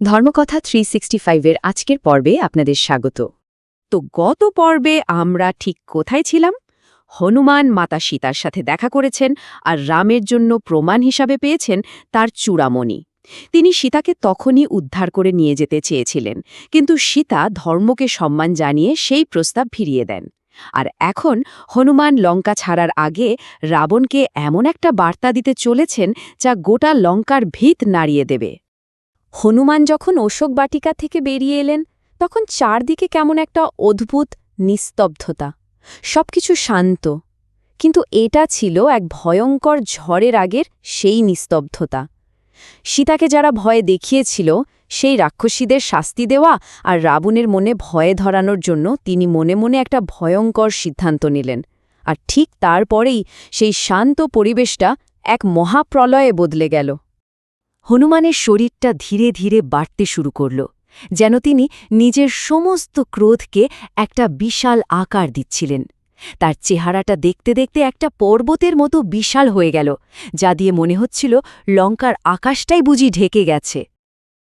ধর্মকথা 365-এর আজকের পর্বে আপনাদের স্বাগত। তো গত পর্বে আমরা ঠিক কোথায় ছিলাম? হনুমান মাতা সীতার সাথে দেখা করেছেন আর রামের জন্য প্রমাণ হিসাবে পেয়েছেন তার চূড়ামণি। তিনি সীতাকে তখনই উদ্ধার করে নিয়ে যেতে চেয়েছিলেন, কিন্তু সীতা ধর্মকে সম্মান জানিয়ে সেই প্রস্তাব ফিরিয়ে দেন। আর এখন হনুমান লঙ্কা ছাড়ার আগে রাবণকে এমন একটা বার্তা দিতে চলেছেন যা গোটা লঙ্কার ভিত নাড়িয়ে দেবে। হনুমান যখন অশোক বাটিকা থেকে বেরিয়ে এলেন, তখন চারদিকে কেমন একটা অদ্ভুত নিস্তব্ধতা। সবকিছু শান্ত, কিন্তু এটা ছিল এক ভয়ঙ্কর ঝড়ের আগের সেই নিস্তব্ধতা। সীতাকে যারা ভয়ে দেখিয়েছিল, সেই রাক্ষসীদের শাস্তি দেওয়া আর রাবণের মনে ভয়ে ধরানোর জন্য তিনি মনে মনে একটা ভয়ঙ্কর সিদ্ধান্ত নিলেন। আর ঠিক তারপরেই সেই শান্ত পরিবেশটা এক মহাপ্রলয়ে বদলে গেল। হনুমানের শরীরটা ধীরে ধীরে বাড়তে শুরু করল, যেন তিনি নিজের সমস্ত ক্রোধকে একটা বিশাল আকার দিচ্ছিলেন। তার চেহারাটা দেখতে দেখতে একটা পর্বতের মতো বিশাল হয়ে গেল, যা দিয়ে মনে হচ্ছিল লঙ্কার আকাশটাই বুঝি ঢেকে গেছে।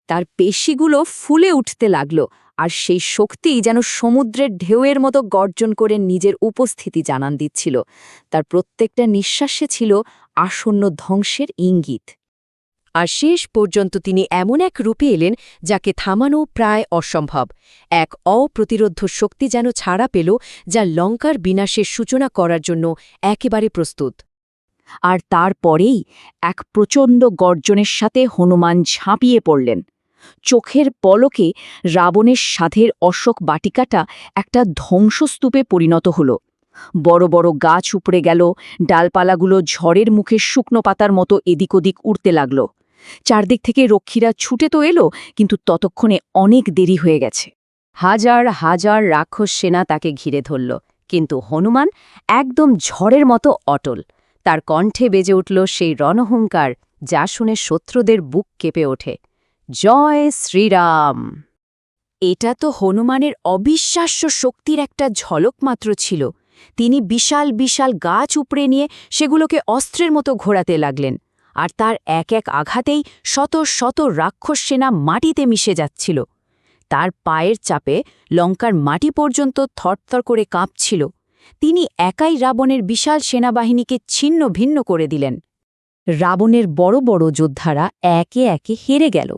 তার পেশিগুলো ফুলে উঠতে লাগল, আর সেই শক্তিই যেন সমুদ্রের ঢেউয়ের মতো গর্জন করে নিজের উপস্থিতি জানান দিচ্ছিল। তার প্রত্যেকটা নিঃশ্বাসে ছিল আসন্ন ধ্বংসের ইঙ্গিত। আর শেষ পর্যন্ত তিনি এমন এক রূপে এলেন যাকে থামানো প্রায় অসম্ভব। এক অপ্রতিরোধ্য শক্তি যেন ছাড়া পেল, যা লঙ্কার বিনাশের সূচনা করার জন্য একেবারে প্রস্তুত। আর তারপরেই এক প্রচণ্ড গর্জনের সাথে হনুমান ঝাঁপিয়ে পড়লেন। চোখের পলকে রাবণের সাধের অশোক বাটিকাটা একটা ধ্বংসস্তূপে পরিণত হল। বড় বড় গাছ উপড়ে গেল, ডালপালাগুলো ঝড়ের মুখে শুকনো পাতার মতো এদিক ওদিক উড়তে লাগল। চারদিক থেকে রক্ষীরা ছুটে তো এলো, কিন্তু ততক্ষণে অনেক দেরি হয়ে গেছে। হাজার হাজার রাক্ষস সেনা তাকে ঘিরে ধরল, কিন্তু হনুমান একদম ঝড়ের মতো অটল। তার কণ্ঠে বেজে উঠল সেই রণহুঙ্কার, যা শুনে শত্রুদের বুক কেঁপে ওঠে। জয় শ্রীরাম! এটা তো হনুমানের অবিশ্বাস্য শক্তির একটা ঝলক মাত্র ছিল। তিনি বিশাল বিশাল গাছ উপড়ে নিয়ে সেগুলোকে অস্ত্রের মতো ঘোরাতে লাগলেন, আর তার এক এক আঘাতেই শত শত রাক্ষস সেনা মাটিতে মিশে যাচ্ছিল। তার পায়ের চাপে লঙ্কার মাটি পর্যন্ত থরথর করে কাঁপছিল। তিনি একাই রাবণের বিশাল সেনাবাহিনীকে ছিন্ন ভিন্ন করে দিলেন। রাবণের বড় বড় যোদ্ধারা একে একে হেরে গেল।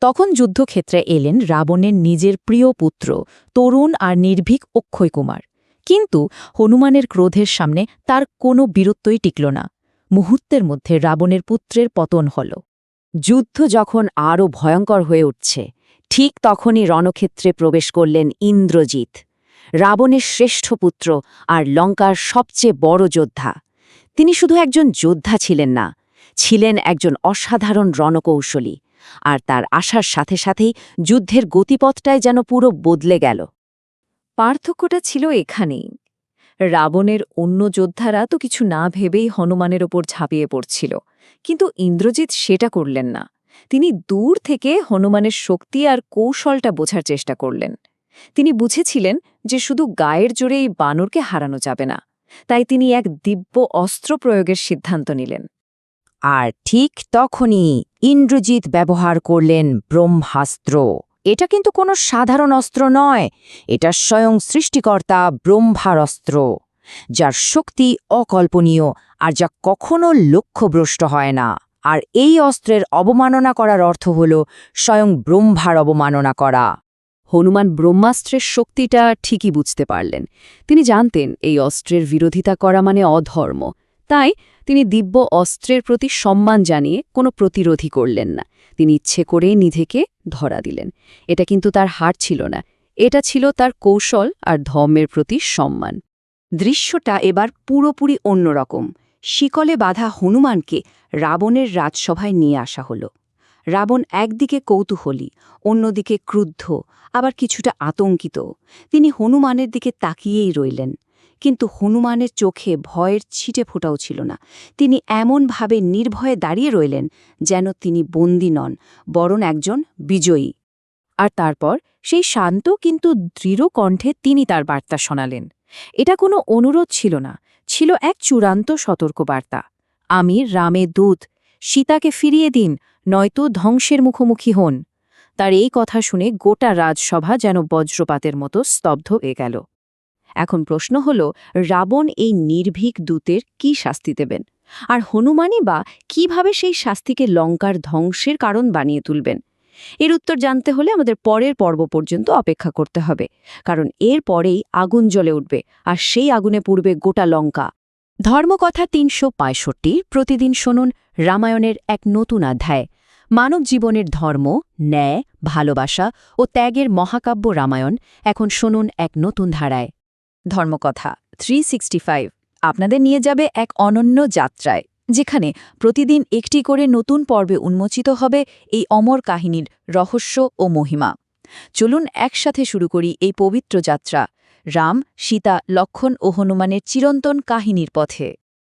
তখন যুদ্ধক্ষেত্রে এলেন রাবণের নিজের প্রিয় পুত্র, তরুণ আর নির্ভীক অক্ষয় কুমার। কিন্তু হনুমানের ক্রোধের সামনে তার কোনো বীরত্বই টিকল না। মুহূর্তের মধ্যে রাবণের পুত্রের পতন হল। যুদ্ধ যখন আরও ভয়ঙ্কর হয়ে উঠছে, ঠিক তখনই রণক্ষেত্রে প্রবেশ করলেন ইন্দ্রজিৎ, রাবণের শ্রেষ্ঠ পুত্র আর লঙ্কার সবচেয়ে বড় যোদ্ধা। তিনি শুধু একজন যোদ্ধা ছিলেন না, ছিলেন একজন অসাধারণ রণকৌশলী। আর তার আসার সাথে সাথেই যুদ্ধের গতিপথটাই যেন পুরো বদলে গেল। পার্থক্যটা ছিল এখানেই। রাবণের অন্য যোদ্ধারা তো কিছু না ভেবেই হনুমানের ওপর ঝাঁপিয়ে পড়ছিল, কিন্তু ইন্দ্রজিৎ সেটা করলেন না। তিনি দূর থেকে হনুমানের শক্তি আর কৌশলটা বোঝার চেষ্টা করলেন। তিনি বুঝেছিলেন যে শুধু গায়ের জোরে এই বানরকে হারানো যাবে না, তাই তিনি এক দিব্য অস্ত্র প্রয়োগের সিদ্ধান্ত নিলেন। আর ঠিক তখনই ইন্দ্রজিৎ ব্যবহার করলেন ব্রহ্মাস্ত্র। এটা কিন্তু কোনো সাধারণ অস্ত্র নয়, এটা স্বয়ং সৃষ্টিকর্তা ব্রহ্মার অস্ত্র, যার শক্তি অকল্পনীয় আর যা কখনো লক্ষ্যভ্রষ্ট হয় না। আর এই অস্ত্রের অবমাননা করার অর্থ হল স্বয়ং ব্রহ্মার অবমাননা করা। হনুমান ব্রহ্মাস্ত্রের শক্তিটা ঠিকই বুঝতে পারলেন। তিনি জানতেন এই অস্ত্রের বিরোধিতা করা মানে অধর্ম। তাই তিনি দিব্য অস্ত্রের প্রতি সম্মান জানিয়ে কোনো প্রতিরোধী করলেন না। তিনি ইচ্ছে করেই নিজেকে ধরা দিলেন। এটা কিন্তু তার হার ছিল না, এটা ছিল তার কৌশল আর ধর্মের প্রতি সম্মান। দৃশ্যটা এবার পুরোপুরি অন্যরকম। শিকলে বাঁধা হনুমানকে রাবণের রাজসভায় নিয়ে আসা হল। রাবণ একদিকে কৌতূহলী, অন্যদিকে ক্রুদ্ধ, আবার কিছুটা আতঙ্কিত। তিনি হনুমানের দিকে তাকিয়েই রইলেন, কিন্তু হনুমানের চোখে ভয়ের ছিটে ফোঁটাও ছিল না। তিনি এমনভাবে নির্ভয়ে দাঁড়িয়ে রইলেন যেন তিনি বন্দী নন, বরং একজন বিজয়ী। আর তারপর সেই শান্ত কিন্তু দৃঢ় কণ্ঠে তিনি তার বার্তা শোনালেন। এটা কোনো অনুরোধ ছিল না, ছিল এক চূড়ান্ত সতর্কবার্তা। আমি রামের দূত, সীতাকে ফিরিয়ে দিন, নয়তো ধ্বংসের মুখোমুখি হন। তার এই কথা শুনে গোটা রাজসভা যেন বজ্রপাতের মতো স্তব্ধ হয়ে গেল। এখন প্রশ্ন হল, রাবণ এই নির্ভীক দূতের কি শাস্তি দেবেন, আর হনুমানই বা কিভাবে সেই শাস্তিকে লঙ্কার ধ্বংসের কারণ বানিয়ে তুলবেন? এর উত্তর জানতে হলে আমাদের পরের পর্ব পর্যন্ত অপেক্ষা করতে হবে, কারণ এর পরেই আগুন জ্বলে উঠবে, আর সেই আগুনে পুড়বে গোটা লঙ্কা। ধর্মকথা ৩৬৫ প্রতিদিন শুনুন রামায়ণের এক নতুন অধ্যায়। মানব জীবনের ধর্ম, ন্যায়, ভালোবাসা ও ত্যাগের মহাকাব্য রামায়ণ এখন শুনুন এক নতুন ধারায়। ধর্মকথা 365 আপনাদের নিয়ে যাবে এক অনন্য যাত্রায়, যেখানে প্রতিদিন একটি করে নতুন পর্বে উন্মোচিত হবে এই অমর কাহিনীর রহস্য ও মহিমা। চলুন একসাথে শুরু করি এই পবিত্র যাত্রা, রাম, সীতা, লক্ষ্মণ ও হনুমানের চিরন্তন কাহিনীর পথে।